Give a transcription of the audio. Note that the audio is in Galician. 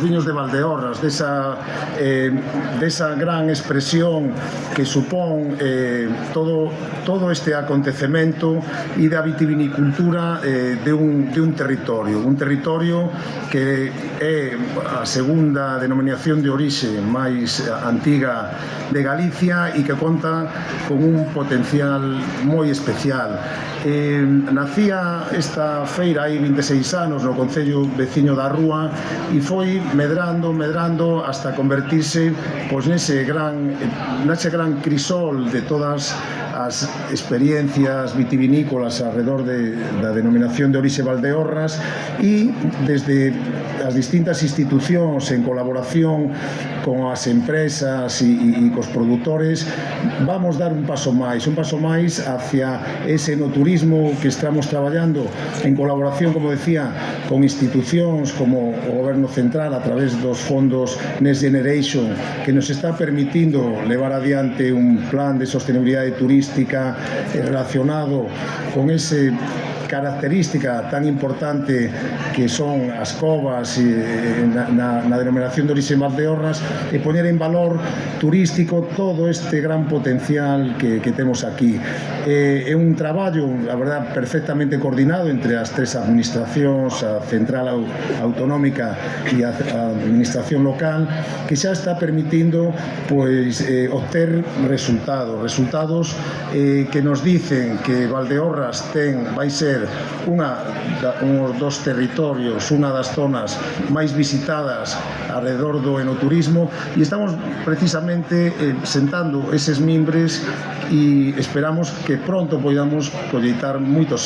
viños de Valdeorras, desa gran expresión que supón todo este acontecemento e da vitivinicultura de un territorio que é a segunda denominación de orixe máis antiga de Galicia e que conta con un potencial moi especial. Nacía esta feira hai 26 anos no concello veciño da Rúa e foi medrando hasta convertirse nese gran crisol de todas as experiencias vitivinícolas alrededor da denominación de orixe Valdeorras e desde as distintas institucións en colaboración con as empresas e cos produtores vamos dar un paso máis hacia ese enoturismo que estamos traballando en colaboración, como decía, con institucións como o Goberno Central a través dos fondos Next Generation, que nos está permitindo levar adiante un plan de sostenibilidade turística relacionado con ese característica tan importante que son as covas na denominación de orixe Valdeorras e poñer en valor turístico todo este gran potencial que temos aquí. É un traballo, a verdad, perfectamente coordinado entre as tres administracións, a central autonómica e a administración local, que xa está permitindo obter resultados que nos dicen que Valdeorras vai ser un dos territorios, unha das zonas máis visitadas alrededor do enoturismo e estamos precisamente sentando eses mimbres e esperamos que pronto podamos colleitar moitos